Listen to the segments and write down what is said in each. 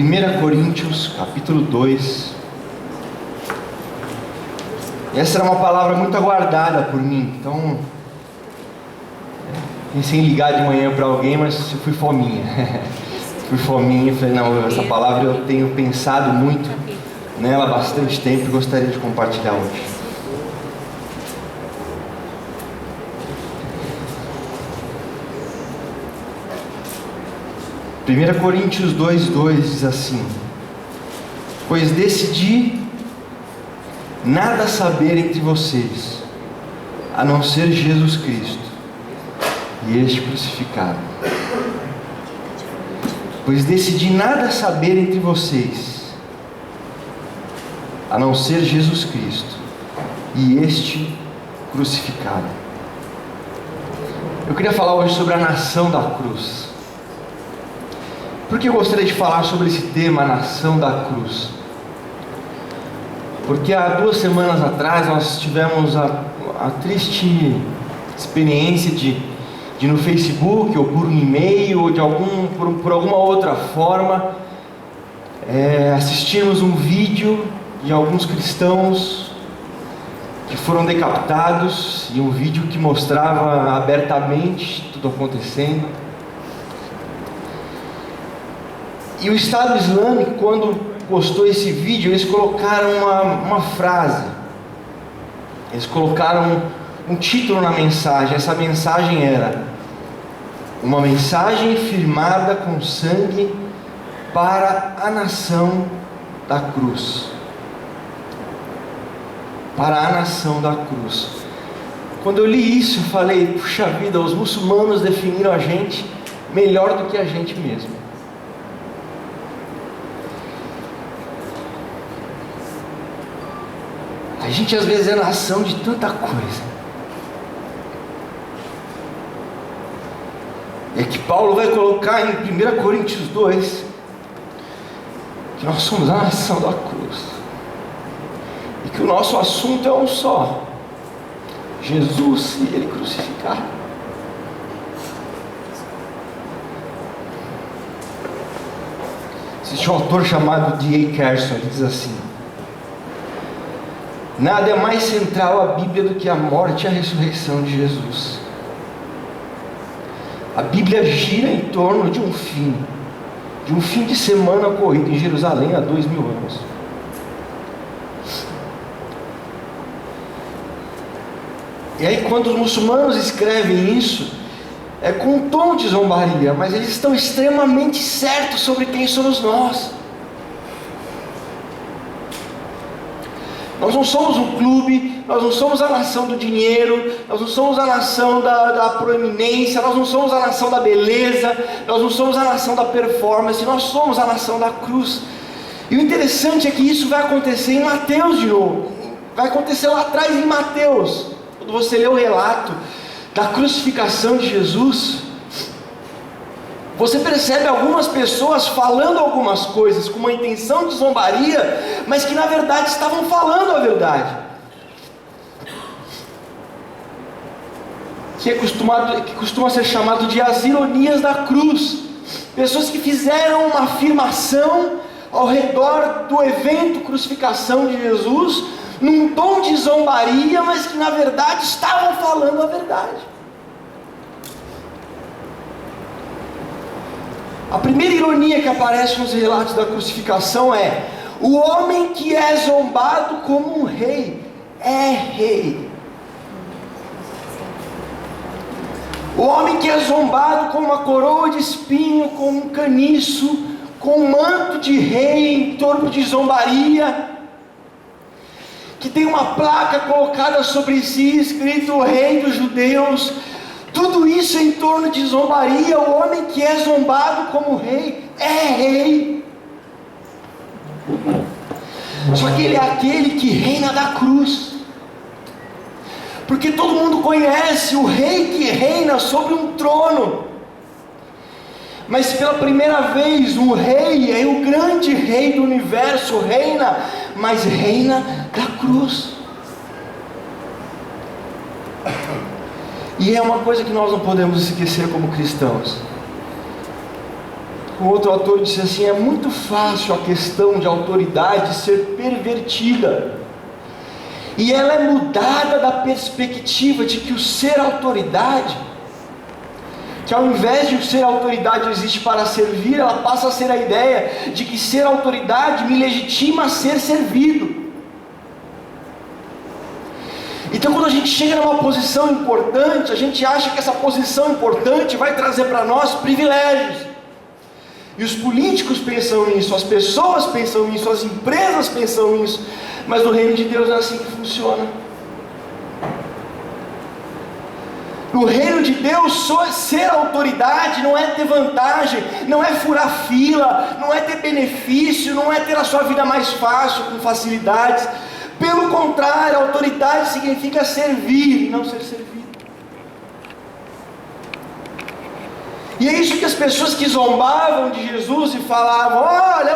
1 Coríntios, capítulo 2. Essa era uma palavra muito aguardada por mim, então pensei em ligar de manhã para alguém, mas eu fui fominha. Fui fominha e falei, não, essa palavra eu tenho pensado muito nela há bastante tempo e gostaria de compartilhar hoje. Primeira Coríntios 2:2 diz assim: pois decidi nada saber entre vocês, a não ser Jesus Cristo e este crucificado. Pois decidi nada saber entre vocês, a não ser Jesus Cristo e este crucificado. Eu queria falar hoje sobre a nação da cruz. Por que eu gostaria de falar sobre esse tema, a nação da cruz? Porque há 2 semanas atrás nós tivemos a triste experiência de no Facebook, ou por um e-mail, ou por alguma outra forma, assistirmos um vídeo de alguns cristãos que foram decapitados, e um vídeo que mostrava abertamente tudo acontecendo. E o Estado Islâmico, quando postou esse vídeo, eles colocaram uma frase, eles colocaram um título na mensagem. Essa mensagem era: uma mensagem firmada com sangue para a nação da cruz. Para a nação da cruz. Quando eu li isso, eu falei, puxa vida, os muçulmanos definiram a gente melhor do que a gente mesmo. A gente às vezes é nação de tanta coisa. É que Paulo vai colocar em 1 Coríntios 2 que nós somos a nação da cruz, e que o nosso assunto é um só: Jesus e Ele crucificado. Existe um autor chamado D.A. Carson, ele diz assim: nada é mais central à Bíblia do que a morte e a ressurreição de Jesus. A Bíblia gira em torno de um fim de semana ocorrido em Jerusalém há 2000 anos. E aí, quando os muçulmanos escrevem isso, é com um tom de zombaria, mas eles estão extremamente certos sobre quem somos nós. Nós não somos um clube, nós não somos a nação do dinheiro, nós não somos a nação da proeminência, nós não somos a nação da beleza, nós não somos a nação da performance, nós somos a nação da cruz. E o interessante é que isso vai acontecer em Mateus de novo, vai acontecer lá atrás em Mateus. Quando você lê o relato da crucificação de Jesus, você percebe algumas pessoas falando algumas coisas com uma intenção de zombaria, mas que na verdade estavam falando a verdade. Que costuma ser chamado de as ironias da cruz. Pessoas que fizeram uma afirmação ao redor do evento crucificação de Jesus, num tom de zombaria, mas que na verdade estavam falando a verdade. A primeira ironia que aparece nos relatos da crucificação é: o homem que é zombado como um rei é rei. O homem que é zombado com uma coroa de espinho, com um caniço, com um manto de rei em torno de zombaria, que tem uma placa colocada sobre si, escrito Rei dos Judeus. Tudo isso em torno de zombaria. O homem que é zombado como rei é rei. Só que ele é aquele que reina da cruz. Porque todo mundo conhece o rei que reina sobre um trono. Mas pela primeira vez o rei, o grande rei do universo, reina, mas reina da cruz. E é uma coisa que nós não podemos esquecer como cristãos: Um outro autor disse assim: é muito fácil a questão de autoridade ser pervertida, e ela é mudada da perspectiva de que o ser autoridade, que ao invés de o ser autoridade existe para servir, ela passa a ser a ideia de que ser autoridade me legitima a ser servido. Então, quando a gente chega numa posição importante, a gente acha que essa posição importante vai trazer para nós privilégios. E os políticos pensam nisso, as pessoas pensam nisso, as empresas pensam nisso, mas no reino de Deus não é assim que funciona. No reino de Deus, só ser autoridade não é ter vantagem, não é furar fila, não é ter benefício, não é ter a sua vida mais fácil, com facilidades. Pelo contrário, autoridade significa servir e não ser servido. E é isso que as pessoas que zombavam de Jesus e falavam: olha,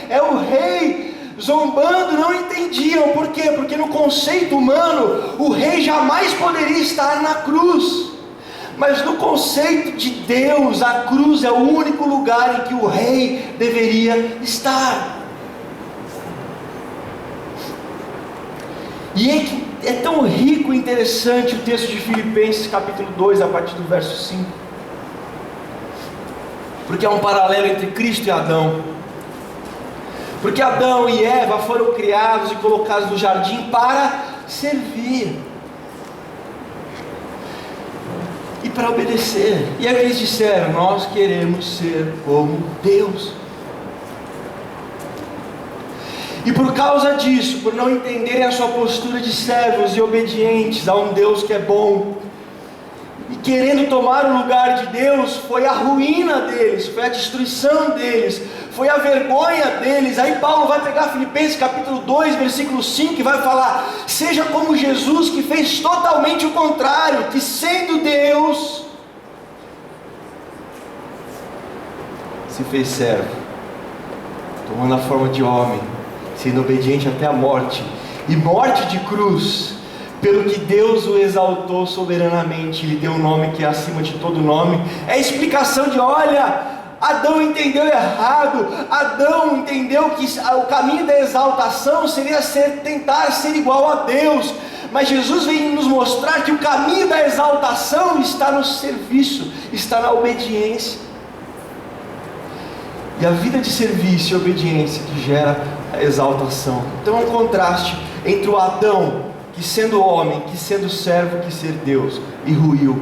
é o rei, zombando, não entendiam. Por quê? Porque no conceito humano, o rei jamais poderia estar na cruz. Mas no conceito de Deus, a cruz é o único lugar em que o rei deveria estar. E é tão rico e interessante o texto de Filipenses capítulo 2, a partir do verso 5. Porque há um paralelo entre Cristo e Adão. Porque Adão e Eva foram criados e colocados no jardim para servir e para obedecer. E aí eles disseram: nós queremos ser como Deus. E por causa disso, por não entenderem a sua postura de servos e obedientes a um Deus que é bom, e querendo tomar o lugar de Deus, foi a ruína deles, foi a destruição deles, foi a vergonha deles. Aí Paulo vai pegar Filipenses capítulo 2, versículo 5 e vai falar: seja como Jesus, que fez totalmente o contrário, que sendo Deus, se fez servo, tomando a forma de homem, sendo obediente até a morte, e morte de cruz. Pelo que Deus o exaltou soberanamente, lhe deu um nome que é acima de todo nome. É a explicação de: olha, Adão entendeu errado. Adão entendeu que o caminho da exaltação seria tentar ser igual a Deus. Mas Jesus vem nos mostrar que o caminho da exaltação está no serviço, está na obediência. E a vida de serviço e obediência que gera a exaltação. Então é um contraste entre o Adão, que sendo homem, que sendo servo, que ser Deus, e ruiu,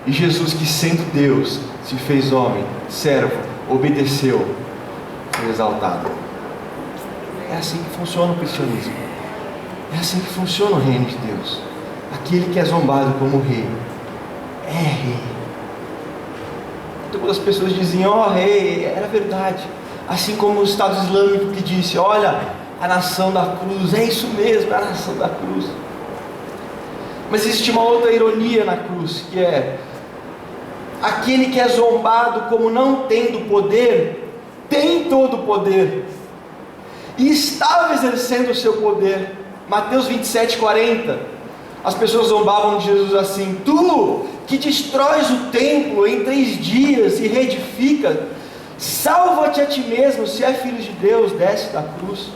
e Jesus, que sendo Deus, se fez homem, servo, obedeceu, foi exaltado. É assim que funciona o cristianismo. É assim que funciona o reino de Deus. Aquele que é zombado como rei, é rei. Todas as pessoas diziam: ó, rei, era verdade. Assim como o Estado Islâmico que disse: olha, a nação da cruz, é isso mesmo, é a nação da cruz. Mas existe uma outra ironia na cruz, que é: aquele que é zombado como não tendo poder, tem todo o poder, e estava exercendo o seu poder. Mateus 27:40, as pessoas zombavam de Jesus assim: tu que destróis o templo em 3 dias e reedifica, salva-te a ti mesmo, se é filho de Deus, desce da cruz.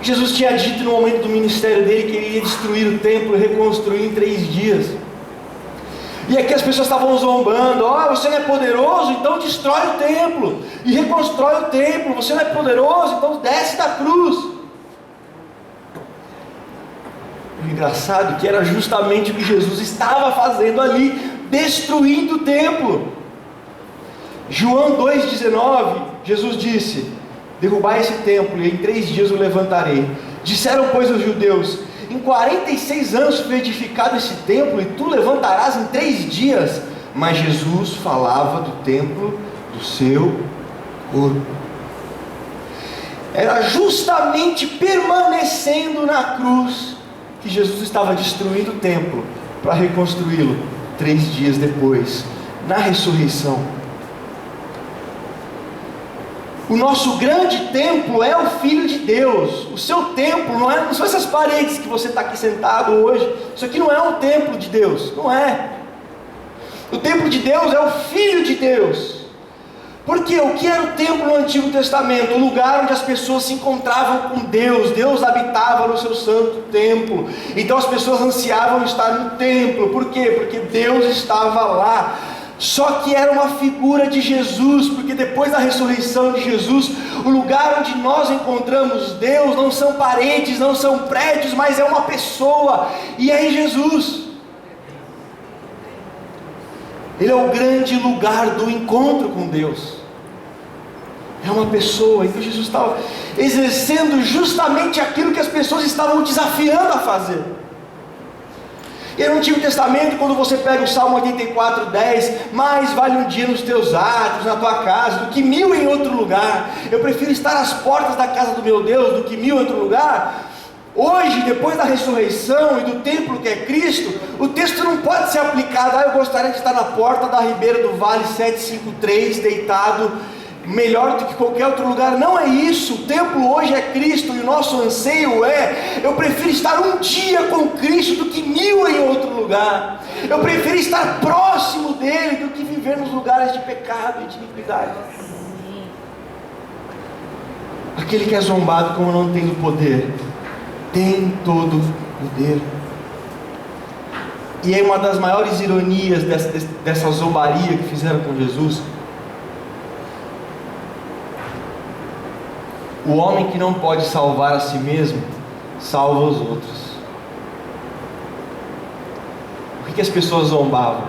Jesus tinha dito no momento do ministério dele que ele ia destruir o templo e reconstruir em 3 dias. E aqui as pessoas estavam zombando: ó, você não é poderoso, então destrói o templo e reconstrói o templo. Você não é poderoso, então desce da cruz. O engraçado é que era justamente o que Jesus estava fazendo ali, destruindo o templo. João 2,19, Jesus disse: derrubai esse templo e em 3 dias o levantarei. Disseram, pois, os judeus: em 46 anos foi edificado esse templo, e tu levantarás em 3 dias. Mas Jesus falava do templo do seu corpo. Era justamente permanecendo na cruz que Jesus estava destruindo o templo para reconstruí-lo 3 dias depois, na ressurreição. O nosso grande templo é o Filho de Deus. O seu templo não são essas paredes que você está aqui sentado hoje. Isso aqui não é um templo de Deus, não é. O templo de Deus é o Filho de Deus. Porque o que era o templo no Antigo Testamento? O lugar onde as pessoas se encontravam com Deus. Deus habitava no seu santo templo. Então as pessoas ansiavam estar no templo. Por quê? Porque Deus estava lá. Só que era uma figura de Jesus, porque depois da ressurreição de Jesus, o lugar onde nós encontramos Deus não são paredes, não são prédios, mas é uma pessoa, e é em Jesus. Ele é o grande lugar do encontro com Deus. É uma pessoa. Então Jesus estava exercendo justamente aquilo que as pessoas estavam desafiando a fazer. E no Antigo Testamento, quando você pega o Salmo 84:10, mais vale um dia nos teus atos, na tua casa, do que 1000 em outro lugar. Eu prefiro estar às portas da casa do meu Deus do que 1000 em outro lugar. Hoje, depois da ressurreição e do templo que é Cristo, o texto não pode ser aplicado. Eu gostaria de estar na porta da Ribeira do Vale 753, deitado, melhor do que qualquer outro lugar. Não é isso. O templo hoje é Cristo, e o nosso anseio é: eu prefiro estar um dia com Cristo do que 1000 em outro lugar. Eu prefiro estar próximo dele do que viver nos lugares de pecado e de iniquidade. Aquele que é zombado como não tem o poder, tem todo o poder. E é uma das maiores ironias dessa zombaria que fizeram com Jesus. O homem que não pode salvar a si mesmo, salva os outros. Por que as pessoas zombavam?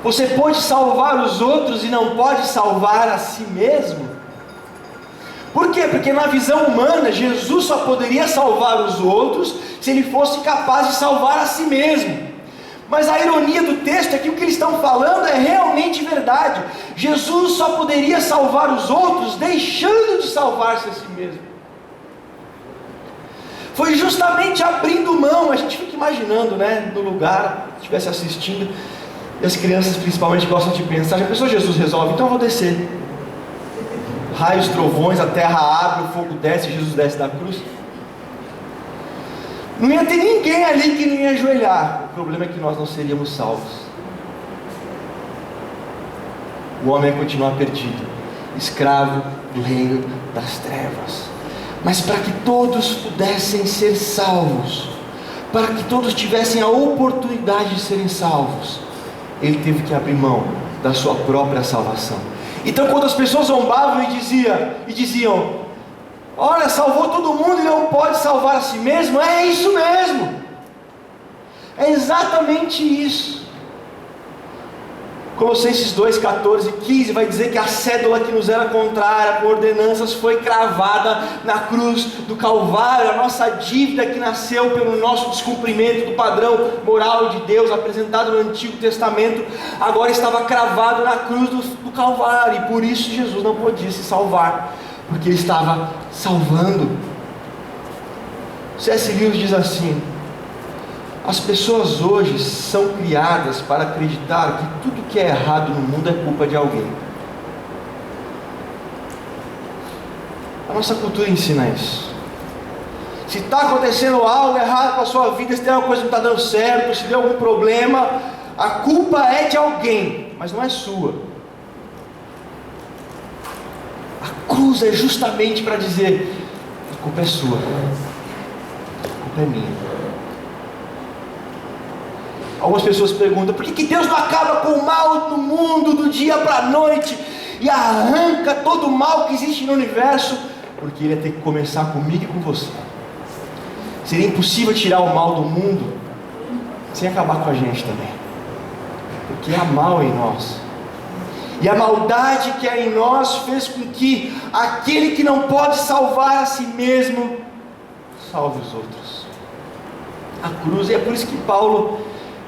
Você pode salvar os outros e não pode salvar a si mesmo? Por quê? Porque na visão humana, Jesus só poderia salvar os outros se ele fosse capaz de salvar a si mesmo. Mas a ironia do texto é que o que eles estão falando é realmente verdade. Jesus só poderia salvar os outros deixando de salvar-se a si mesmo. Foi justamente abrindo mão. A gente fica imaginando, né, no lugar, se estivesse assistindo, e as crianças principalmente gostam de pensar: já pensou, Jesus resolve, então eu vou descer. Raios, trovões, a terra abre, o fogo desce, Jesus desce da cruz. Não ia ter ninguém ali que não ia ajoelhar. O problema é que nós não seríamos salvos. O homem ia continuar perdido, escravo do reino das trevas. Mas para que todos pudessem ser salvos, para que todos tivessem a oportunidade de serem salvos, ele teve que abrir mão da sua própria salvação. Então, quando as pessoas zombavam e diziam: olha, salvou todo mundo e não pode salvar a si mesmo, é isso mesmo. É exatamente isso. Colossenses 2, 14 e 15 vai dizer que a cédula que nos era contrária por ordenanças foi cravada na cruz do Calvário. A nossa dívida que nasceu pelo nosso descumprimento do padrão moral de Deus apresentado no Antigo Testamento, agora estava cravado na cruz do Calvário, e por isso Jesus não podia se salvar, porque ele estava salvando. C.S. Lewis diz assim: as pessoas hoje são criadas para acreditar que tudo que é errado no mundo é culpa de alguém. A nossa cultura ensina isso. Se está acontecendo algo errado com a sua vida, se tem alguma coisa que não está dando certo, se deu algum problema, a culpa é de alguém, mas não é sua. A cruz é justamente para dizer: a culpa é sua, a culpa é minha. Algumas pessoas perguntam: por que Deus não acaba com o mal no mundo do dia para a noite e arranca todo o mal que existe no universo? Porque Ele ia ter que começar comigo e com você. Seria impossível tirar o mal do mundo sem acabar com a gente também, porque há mal em nós, e a maldade que há em nós fez com que aquele que não pode salvar a si mesmo salve os outros. A cruz, e é por isso que Paulo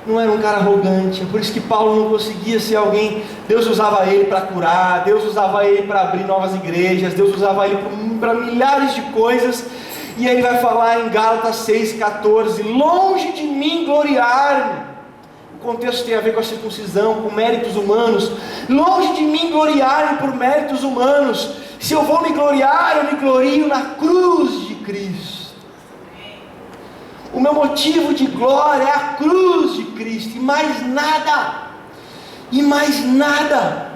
não era um cara arrogante, é por isso que Paulo não conseguia ser alguém. Deus usava ele para curar, Deus usava ele para abrir novas igrejas, Deus usava ele para milhares de coisas. E aí ele vai falar em Gálatas 6,14: longe de mim gloriar-me. O contexto tem a ver com a circuncisão, com méritos humanos. Longe de mim gloriar-me por méritos humanos. Se eu vou me gloriar, eu me glorio na cruz de Cristo. O meu motivo de glória é a cruz de Cristo, e mais nada. e mais nada.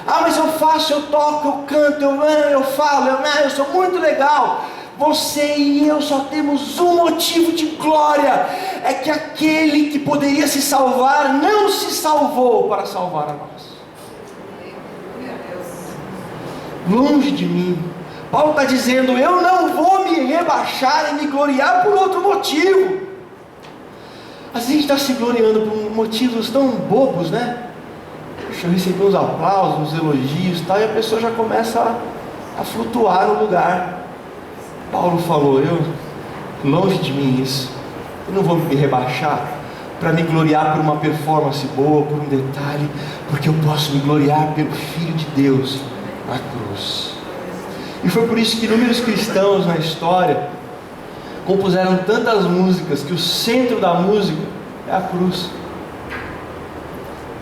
Ah, mas eu faço, eu toco, eu canto, eu falo, eu sou muito legal. Você e eu só temos um motivo de glória, é que aquele que poderia se salvar, não se salvou para salvar a nós. Longe de mim. Paulo está dizendo, eu não vou me rebaixar e me gloriar por outro motivo. Às vezes a gente está se gloriando por motivos tão bobos, né? Puxa, eu recebi uns aplausos, uns elogios, tal, e a pessoa já começa a flutuar no lugar. Paulo falou, longe de mim isso, eu não vou me rebaixar para me gloriar por uma performance boa, por um detalhe, porque eu posso me gloriar pelo Filho de Deus na cruz. E foi por isso que inúmeros cristãos na história compuseram tantas músicas, que o centro da música é a cruz.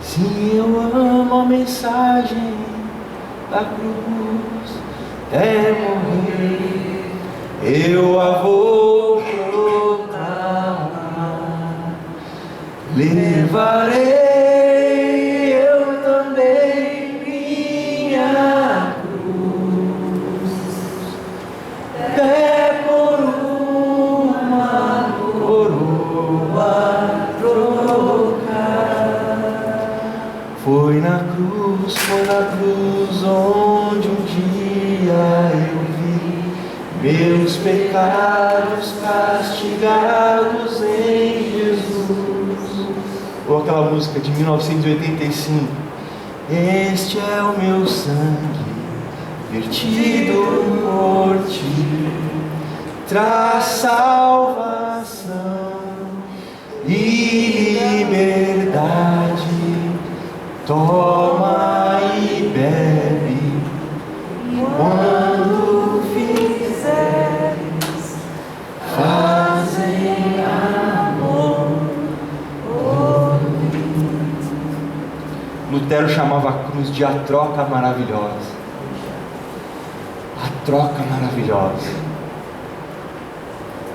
Sim, eu amo a mensagem da cruz, até morrer eu a vou proclamar, levarei eu também minha cruz, até por uma coroa trocar. Foi na cruz onde um dia eu vi meus pecados castigados em Jesus. Ou aquela música de 1985. Este é o meu sangue vertido por ti, traz salvação e liberdade. Toma e bebe quando fizeres, fazem amor. Lutero chamava a cruz de a troca maravilhosa. A troca maravilhosa.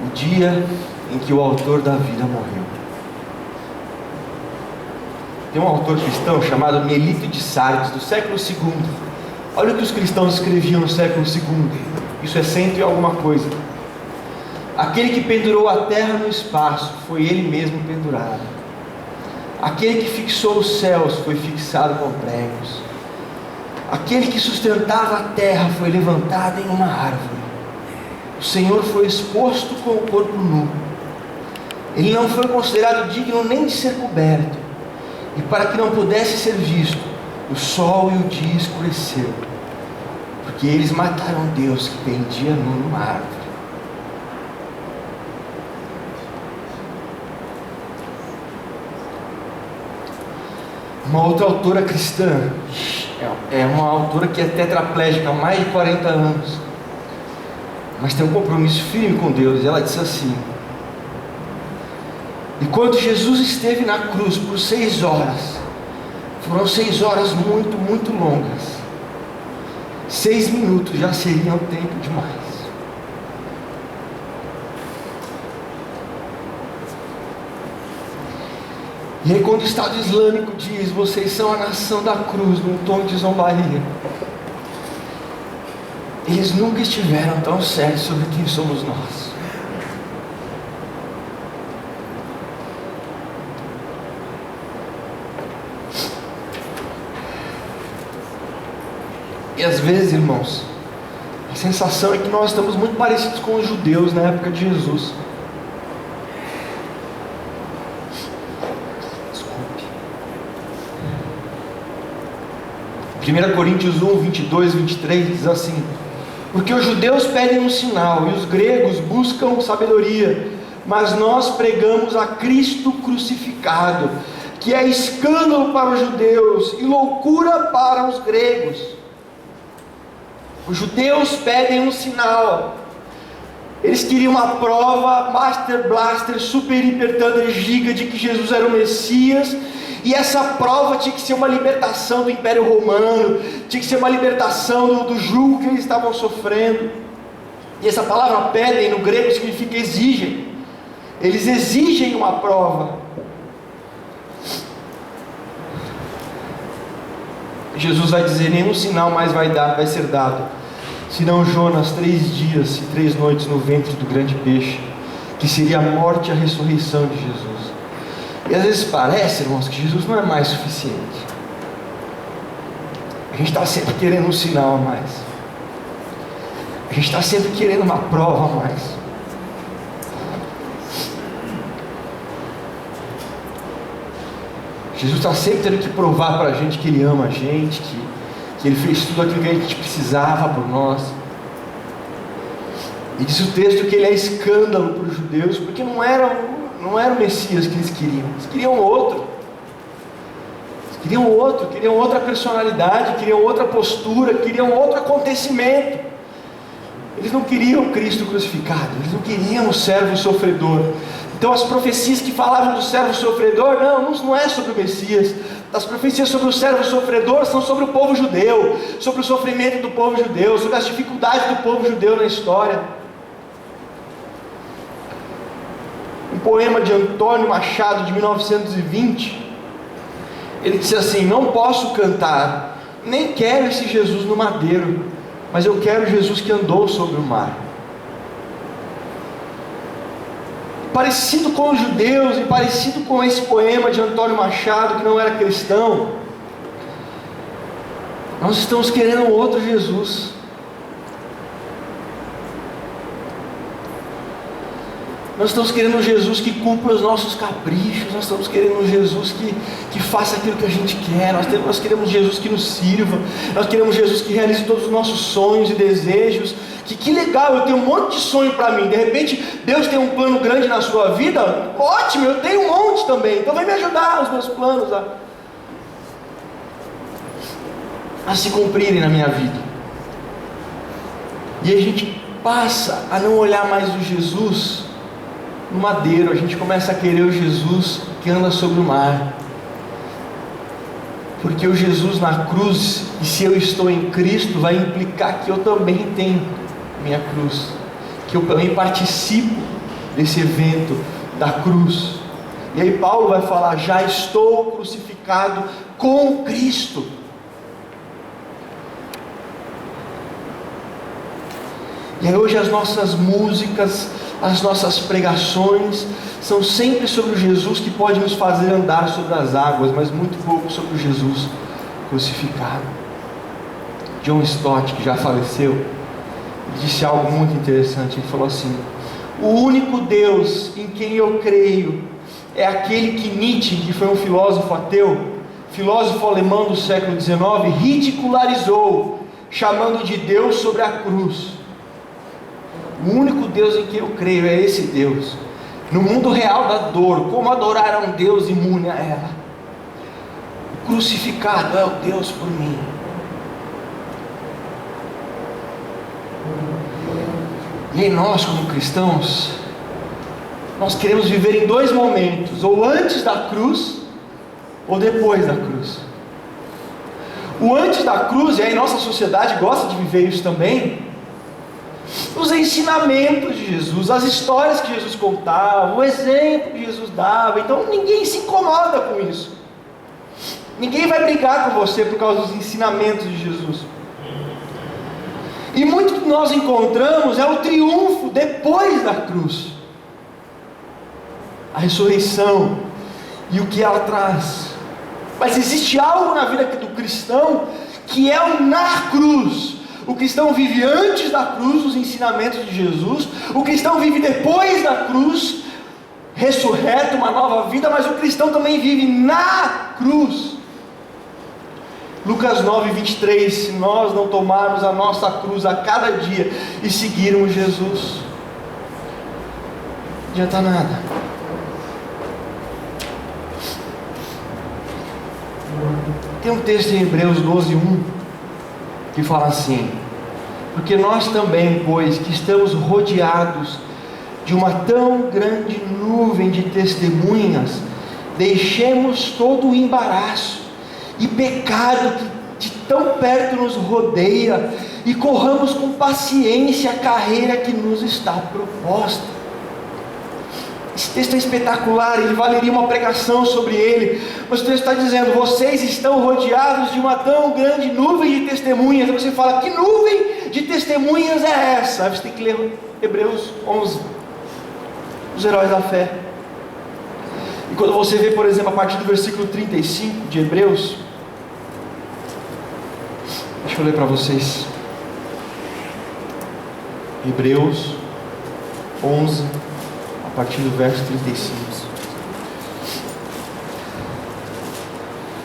O dia em que o autor da vida morreu. Tem um autor cristão chamado Melito de Sardes, do século II. Olha o que os cristãos escreviam no século II. Isso é 100 e alguma coisa. Aquele que pendurou a terra no espaço, foi ele mesmo pendurado. Aquele que fixou os céus, foi fixado com pregos. Aquele que sustentava a terra, foi levantado em uma árvore. O Senhor foi exposto com o corpo nu. Ele não foi considerado digno nem de ser coberto. E para que não pudesse ser visto, o sol e o dia escureceram, porque eles mataram Deus que pendia nu numa árvore. Uma outra autora cristã, é uma autora que é tetraplégica há mais de 40 anos, mas tem um compromisso firme com Deus. Ela disse assim: enquanto Jesus esteve na cruz por 6 horas, foram 6 horas muito, muito longas. 6 minutos já seriam tempo demais. E aí quando o Estado Islâmico diz, vocês são a nação da cruz, num tom de zombaria, eles nunca estiveram tão sérios sobre quem somos nós. E às vezes, irmãos, a sensação é que nós estamos muito parecidos com os judeus na época de Jesus. Desculpe. 1 Coríntios 1, 22, 23 diz assim: porque os judeus pedem um sinal e os gregos buscam sabedoria, mas nós pregamos a Cristo crucificado, que é escândalo para os judeus e loucura para os gregos. Os judeus pedem um sinal. Eles queriam uma prova Master Blaster, Super Hiper Thunder Giga de que Jesus era o Messias. E essa prova tinha que ser uma libertação do Império Romano, tinha que ser uma libertação do jugo que eles estavam sofrendo. E essa palavra pedem no grego significa exigem. Eles exigem uma prova. Jesus vai dizer: nenhum sinal mais vai ser dado, senão Jonas 3 dias e 3 noites no ventre do grande peixe, que seria a morte e a ressurreição de Jesus. E às vezes parece, irmãos, que Jesus não é mais suficiente. A gente está sempre querendo um sinal a mais, a gente está sempre querendo uma prova a mais. Jesus está sempre tendo que provar para a gente que Ele ama a gente, que Ele fez tudo aquilo que a gente precisava por nós. E diz o texto que Ele é escândalo para os judeus, porque não era o Messias que eles queriam outro. Queriam outra personalidade, queriam outra postura, queriam outro acontecimento. Eles não queriam Cristo crucificado, eles não queriam o servo sofredor. Então as profecias que falavam do servo sofredor, não é sobre o Messias. As profecias sobre o servo sofredor são sobre o povo judeu, sobre o sofrimento do povo judeu, sobre as dificuldades do povo judeu na história. Um poema de Antônio Machado, de 1920, ele disse assim: não posso cantar, nem quero esse Jesus no madeiro, mas eu quero Jesus que andou sobre o mar. Parecido com os judeus e parecido com esse poema de Antônio Machado, que não era cristão, nós estamos querendo um outro Jesus. Nós estamos querendo um Jesus que cumpra os nossos caprichos, nós estamos querendo um Jesus que faça aquilo que a gente quer, nós queremos um Jesus que nos sirva, nós queremos um Jesus que realize todos os nossos sonhos e desejos. Que legal, eu tenho um monte de sonho para mim, de repente Deus tem um plano grande na sua vida, ótimo, eu tenho um monte também, então vai me ajudar os meus planos a se cumprirem na minha vida. E a gente passa a não olhar mais o Jesus no madeiro, a gente começa a querer o Jesus que anda sobre o mar, porque o Jesus na cruz, e se eu estou em Cristo, vai implicar que eu também tenho minha cruz, que eu também participo desse evento da cruz. E aí Paulo vai falar: já estou crucificado com Cristo. E aí hoje as nossas músicas, as nossas pregações são sempre sobre o Jesus que pode nos fazer andar sobre as águas, mas muito pouco sobre o Jesus crucificado. John Stott, que já faleceu, disse algo muito interessante. Ele falou assim: o único Deus em quem eu creio é aquele que Nietzsche, que foi um filósofo ateu, filósofo alemão do século XIX, ridicularizou, chamando de Deus sobre a cruz. O único Deus em quem eu creio é esse Deus. No mundo real da dor, como adorar a um Deus imune a ela? O crucificado é o Deus por mim. E aí nós, como cristãos, nós queremos viver em 2 momentos: ou antes da cruz, ou depois da cruz. O antes da cruz, e aí nossa sociedade gosta de viver isso também, os ensinamentos de Jesus, as histórias que Jesus contava, o exemplo que Jesus dava. Então ninguém se incomoda com isso, ninguém vai brigar com você por causa dos ensinamentos de Jesus. E muito que nós encontramos é o triunfo depois da cruz, a ressurreição e o que ela traz. Mas existe algo na vida do cristão que é o na cruz. O cristão vive antes da cruz, os ensinamentos de Jesus. O cristão vive depois da cruz, ressurreto, uma nova vida. Mas o cristão também vive na cruz. Lucas 9:23, se nós não tomarmos a nossa cruz a cada dia e seguirmos Jesus, não adianta nada. Tem um texto em Hebreus 12:1 que fala assim: porque nós também, pois que estamos rodeados de uma tão grande nuvem de testemunhas, deixemos todo o embaraço e pecado que de tão perto nos rodeia, e corramos com paciência a carreira que nos está proposta. Esse texto é espetacular, ele valeria uma pregação sobre ele, mas o texto está dizendo: vocês estão rodeados de uma tão grande nuvem de testemunhas. E você fala: que nuvem de testemunhas é essa? Aí você tem que ler Hebreus 11, os heróis da fé. E quando você vê, por exemplo, a partir do versículo 35 de Hebreus, deixa eu ler para vocês, Hebreus 11, a partir do verso 35.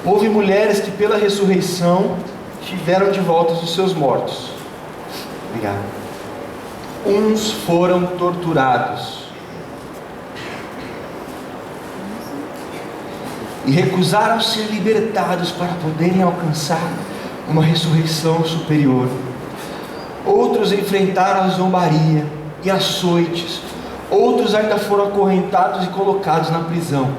Houve mulheres que pela ressurreição tiveram de volta os seus mortos. Obrigado. Uns foram torturados e recusaram ser libertados para poderem alcançar uma ressurreição superior. Outros enfrentaram a zombaria e açoites. Outros ainda foram acorrentados e colocados na prisão,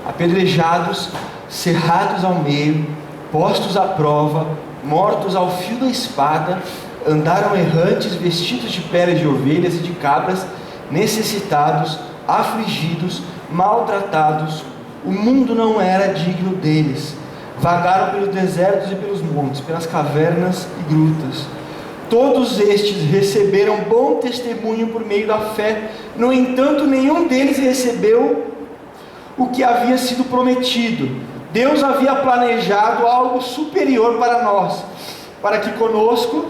apedrejados, cerrados ao meio, postos à prova, mortos ao fio da espada. Andaram errantes, vestidos de peles de ovelhas e de cabras, necessitados, afligidos, maltratados. O mundo não era digno deles. Vagaram pelos desertos e pelos montes, pelas cavernas e grutas. Todos estes receberam bom testemunho por meio da fé. No entanto, nenhum deles recebeu o que havia sido prometido. Deus havia planejado algo superior para nós, para que conosco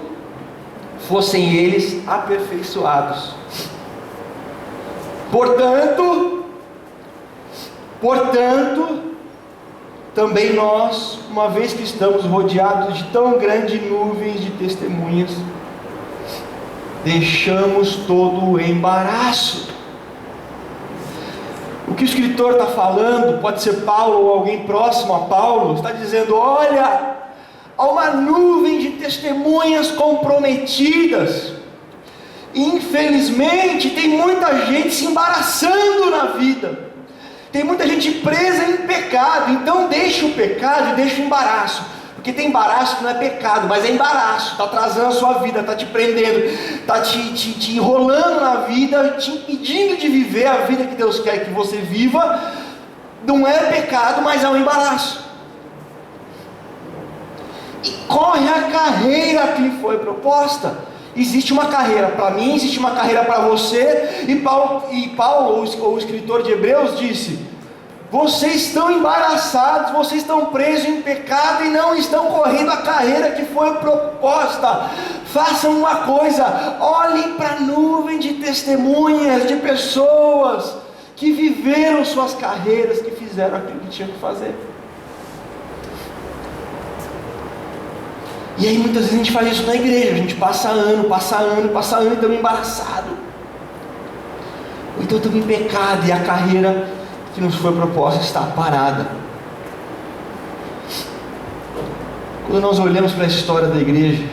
fossem eles aperfeiçoados. Portanto, também nós, uma vez que estamos rodeados de tão grandes nuvens de testemunhas, deixamos todo o embaraço. O que o escritor está falando, pode ser Paulo ou alguém próximo a Paulo, está dizendo: olha, há uma nuvem de testemunhas comprometidas. Infelizmente, tem muita gente se embaraçando na vida. Tem muita gente presa em pecado. Então deixa o pecado e deixa o embaraço. Porque tem embaraço que não é pecado, mas é embaraço. Está atrasando a sua vida, está te prendendo, está te enrolando na vida, te impedindo de viver a vida que Deus quer que você viva. Não é pecado, mas é um embaraço. E corre a carreira que lhe foi proposta. Existe uma carreira para mim, existe uma carreira para você. E Paulo, o escritor de Hebreus, disse: vocês estão embaraçados, vocês estão presos em pecado e não estão correndo a carreira que foi proposta. Façam uma coisa: olhem para a nuvem de testemunhas, de pessoas que viveram suas carreiras, que fizeram aquilo que tinham que fazer. E aí muitas vezes a gente faz isso na igreja, a gente passa ano e estamos embaraçados. Ou então estamos em pecado e a carreira que nos foi proposta está parada. Quando nós olhamos para a história da igreja,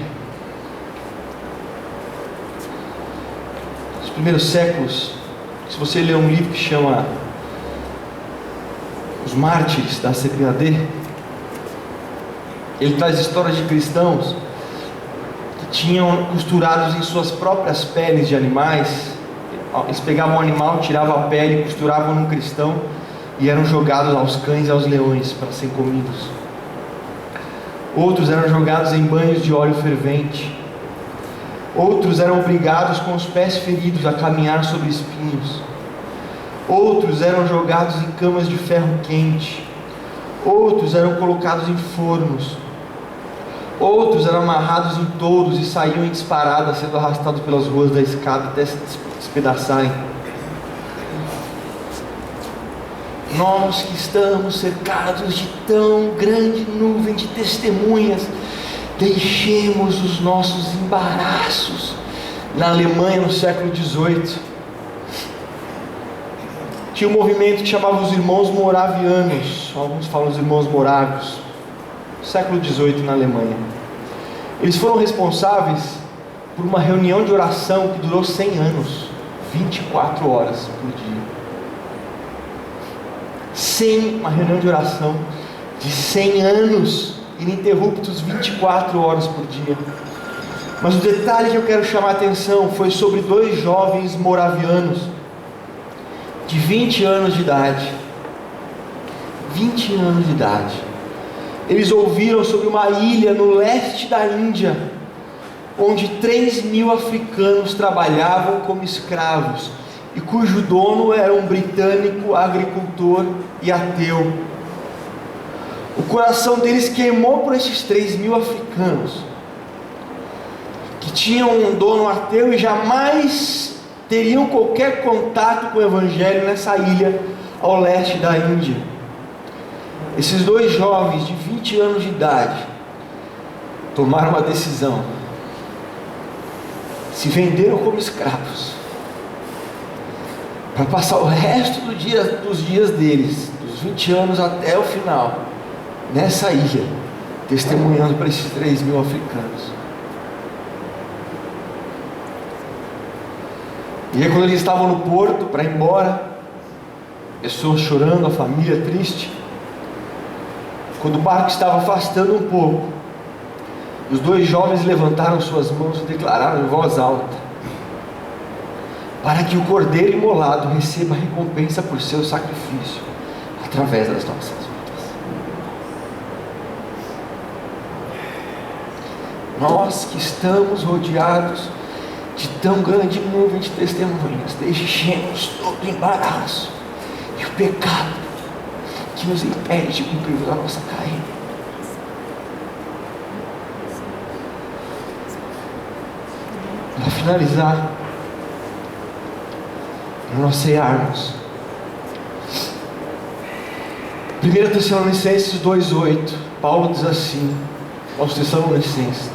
nos primeiros séculos, se você ler um livro que chama Os Mártires da CPAD, ele traz histórias de cristãos que tinham costurados em suas próprias peles de animais. Eles pegavam um animal, tiravam a pele, costuravam num cristão e eram jogados aos cães e aos leões para serem comidos. Outros eram jogados em banhos de óleo fervente. Outros eram obrigados com os pés feridos a caminhar sobre espinhos. Outros eram jogados em camas de ferro quente. Outros eram colocados em fornos. Outros eram amarrados em touros e saíam em disparada, sendo arrastados pelas ruas da escada até se despedaçarem. Nós que estamos cercados de tão grande nuvem de testemunhas, deixemos os nossos embaraços. Na Alemanha, no século XVIII, tinha um movimento que chamava os Irmãos Moravianos, alguns falam os Irmãos Morávios, século XVIII na Alemanha. Eles foram responsáveis por uma reunião de oração que durou 100 anos, 24 horas por dia. Uma reunião de oração de 100 anos, ininterruptos, 24 horas por dia. Mas o detalhe que eu quero chamar a atenção foi sobre dois jovens moravianos. de 20 anos de idade. 20 anos de idade. Eles ouviram sobre uma ilha no leste da Índia, onde 3.000 africanos trabalhavam como escravos, e cujo dono era um britânico agricultor e ateu. O coração deles queimou por esses 3.000 africanos, que tinham um dono ateu e jamais teriam qualquer contato com o Evangelho nessa ilha ao leste da Índia. Esses dois jovens de 20 anos de idade tomaram uma decisão: se venderam como escravos, para passar o resto dos dias deles, dos 20 anos até o final, nessa ilha, testemunhando para esses 3.000 africanos. E aí, quando eles estavam no porto para ir embora, pessoas chorando, a família triste, quando o barco estava afastando um pouco, os dois jovens levantaram suas mãos e declararam em voz alta: para que o cordeiro imolado receba a recompensa por seu sacrifício, através das nossas vidas. Nós que estamos rodeados de tão grande nuvem de testemunhas, deixemos todo o embaraço e o pecado que nos impede de cumprirmos a nossa carreira. Para finalizar, para nós cearmos, 1 Tessalonicenses 2,8, Paulo diz assim aos Tessalonicenses: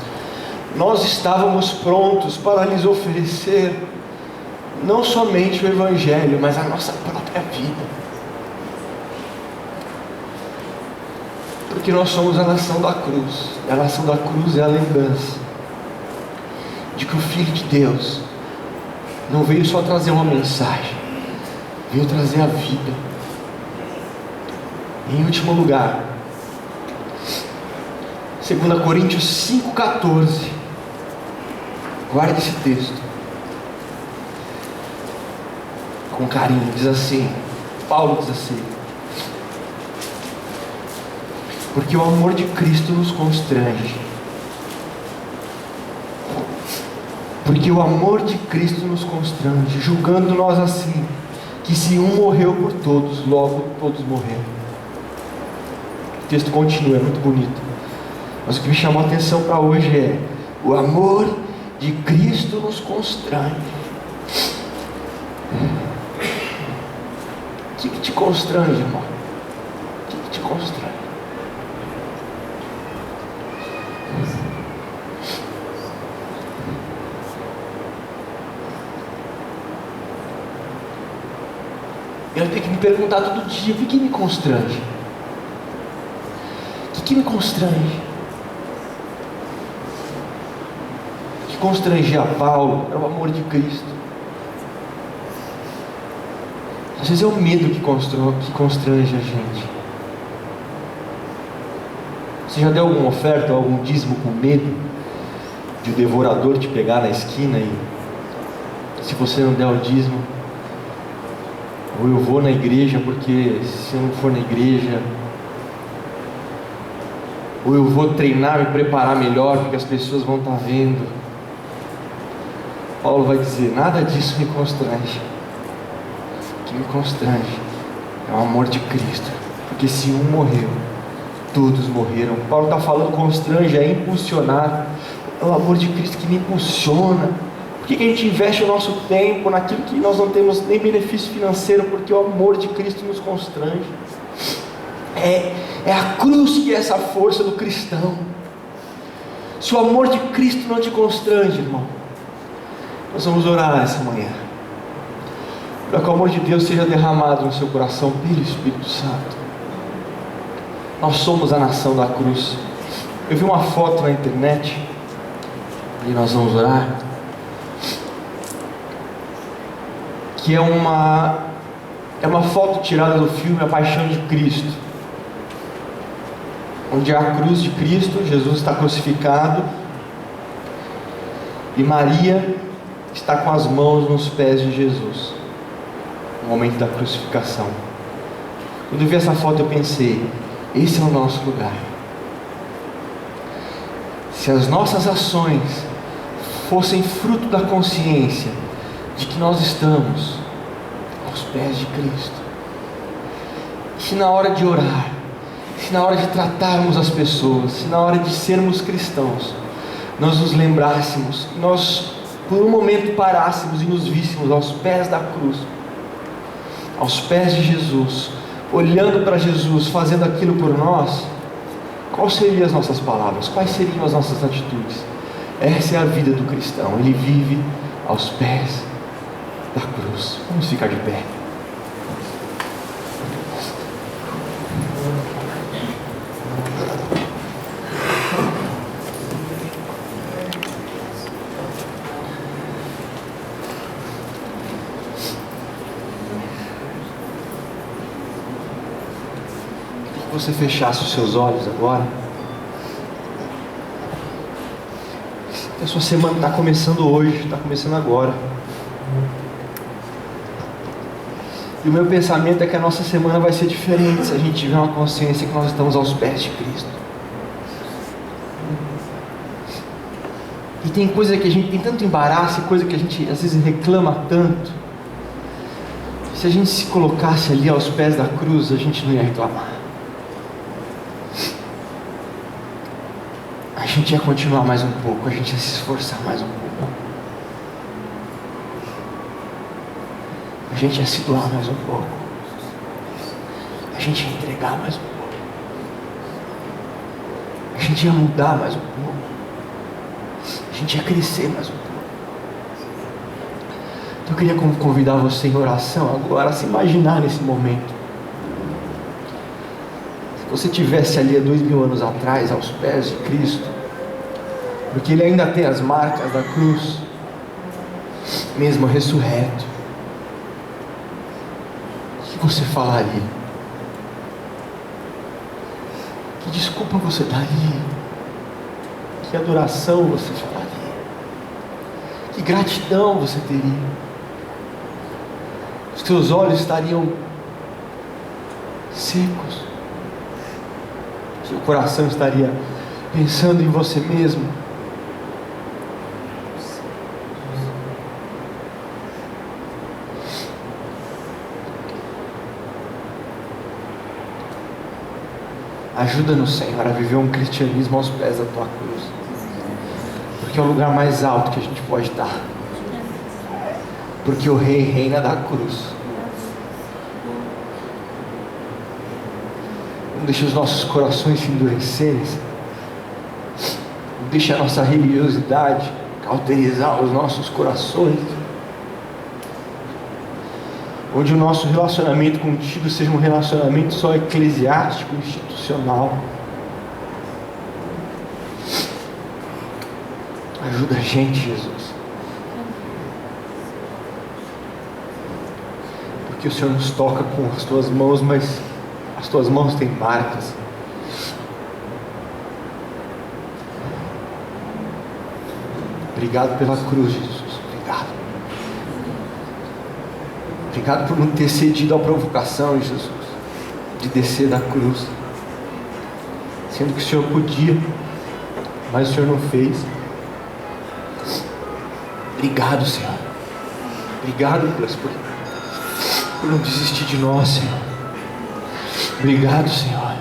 nós estávamos prontos para lhes oferecer não somente o Evangelho, mas a nossa própria vida, porque nós somos a nação da cruz, e a nação da cruz é a lembrança de que o Filho de Deus não veio só trazer uma mensagem, veio trazer a vida. Em último lugar, 2 Coríntios 5,14, guarde esse texto com carinho. Diz assim, Paulo diz assim: porque o amor de Cristo nos constrange. Porque o amor de Cristo nos constrange, julgando nós assim, que se um morreu por todos, logo todos morreram. O texto continua, é muito bonito, mas o que me chamou a atenção para hoje é: o amor de Cristo nos constrange. O que te constrange, irmão? O que te constrange? Eu tenho que me perguntar todo dia: o que me constrange? O que me constrange? O que constrangia Paulo era o amor de Cristo. Às vezes é o medo que constrange a gente. Você já deu alguma oferta ou algum dízimo com medo de o devorador te pegar na esquina e, se você não der o dízimo, ou eu vou na igreja porque se eu não for na igreja, ou eu vou treinar, me preparar melhor porque as pessoas vão estar vendo. Paulo vai dizer: nada disso me constrange. O que me constrange é o amor de Cristo, porque se um morreu, todos morreram. Paulo está falando constrange, é impulsionar. É o amor de Cristo que me impulsiona. Por que a gente investe o nosso tempo naquilo que nós não temos nem benefício financeiro? Porque o amor de Cristo nos constrange. É a cruz que é essa força do cristão. Se o amor de Cristo não te constrange, irmão, nós vamos orar essa manhã para que o amor de Deus seja derramado no seu coração pelo Espírito Santo. Nós somos a nação da cruz. Eu vi uma foto na internet e nós vamos orar, que é uma foto tirada do filme A Paixão de Cristo, onde há a cruz de Cristo, Jesus está crucificado e Maria está com as mãos nos pés de Jesus. no momento da crucificação. Quando eu vi essa foto eu pensei, esse é o nosso lugar. Se as nossas ações fossem fruto da consciência de que nós estamos aos pés de Cristo, se na hora de orar, se na hora de tratarmos as pessoas, se na hora de sermos cristãos, nós nos lembrássemos, nós por um momento parássemos e nos víssemos aos pés da cruz, aos pés de Jesus, olhando para Jesus, fazendo aquilo por nós, quais seriam as nossas palavras? Quais seriam as nossas atitudes? Essa é a vida do cristão, ele vive aos pés da cruz. Vamos ficar de pé. Você fechasse os seus olhos agora. A sua semana está começando hoje, está começando agora. E o meu pensamento é que a nossa semana vai ser diferente se a gente tiver uma consciência que nós estamos aos pés de Cristo. E tem coisa que a gente tem tanto embaraço, coisa que a gente às vezes reclama tanto. Se a gente se colocasse ali aos pés da cruz, a gente não ia reclamar. A gente ia continuar mais um pouco, a gente ia se esforçar mais um pouco, a gente ia se doar mais um pouco, a gente ia entregar mais um pouco, a gente ia mudar mais um pouco, a gente ia crescer mais um pouco. Então eu queria convidar você em oração agora a se imaginar nesse momento. Se você estivesse ali há 2000 anos atrás, aos pés de Cristo, porque Ele ainda tem as marcas da cruz, mesmo ressurreto, o que você falaria? Que desculpa você daria? Que adoração você falaria? Que gratidão você teria? Os teus olhos estariam secos, seu coração estaria pensando em você mesmo. Ajuda-nos, Senhor, a viver um cristianismo aos pés da Tua cruz, porque é o lugar mais alto que a gente pode estar, porque o Rei reina da cruz. Não deixe os nossos corações se endurecerem, não deixe a nossa religiosidade cauterizar os nossos corações, onde o nosso relacionamento contigo seja um relacionamento só eclesiástico, institucional. Ajuda a gente, Jesus, porque o Senhor nos toca com as Tuas mãos, mas as Tuas mãos têm marcas. Obrigado pela cruz, Jesus. Obrigado. Obrigado por não ter cedido à provocação, Jesus, de descer da cruz, sendo que o Senhor podia, mas o Senhor não fez. Obrigado, Senhor. Obrigado, Deus, por não desistir de nós, Senhor. Obrigado, Senhor.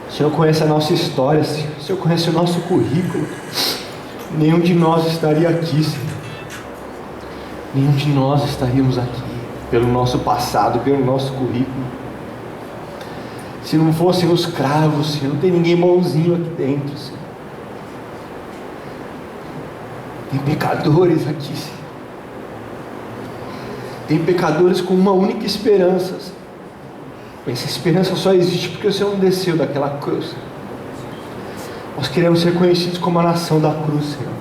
O Senhor conhece a nossa história, Senhor. O Senhor conhece o nosso currículo. Nenhum de nós estaria aqui, Senhor. Nenhum de nós estaríamos aqui pelo nosso passado, pelo nosso currículo. Se não fossem os cravos, Senhor, não tem ninguém bonzinho aqui dentro, Senhor. Tem pecadores aqui, Senhor. Tem pecadores com uma única esperança, Senhor. Essa esperança só existe porque o Senhor não desceu daquela cruz. Nós queremos ser conhecidos como a nação da cruz, Senhor.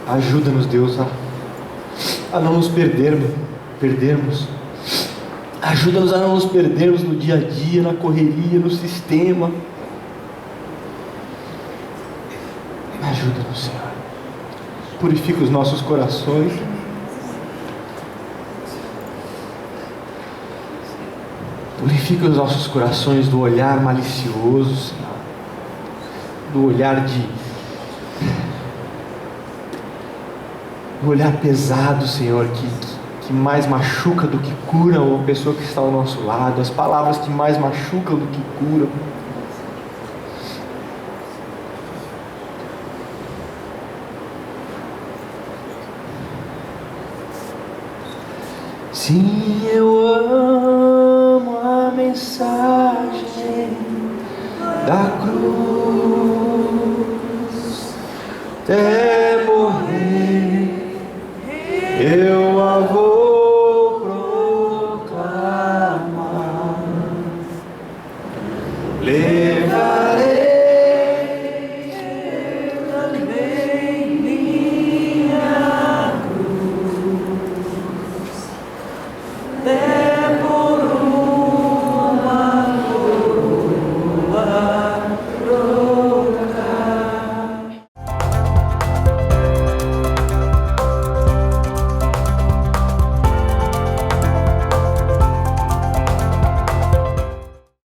Ajuda-nos, Deus, a não nos perdermos. Ajuda-nos a não nos perdermos no dia a dia, na correria, no sistema. Ajuda-nos, Senhor. Purifica os nossos corações. Purifica os nossos corações do olhar malicioso, Senhor. Do olhar do olhar pesado, Senhor, que mais machuca do que cura a pessoa que está ao nosso lado, as palavras que mais machucam do que curam. Sim, eu amo a mensagem da cruz, até morrer eu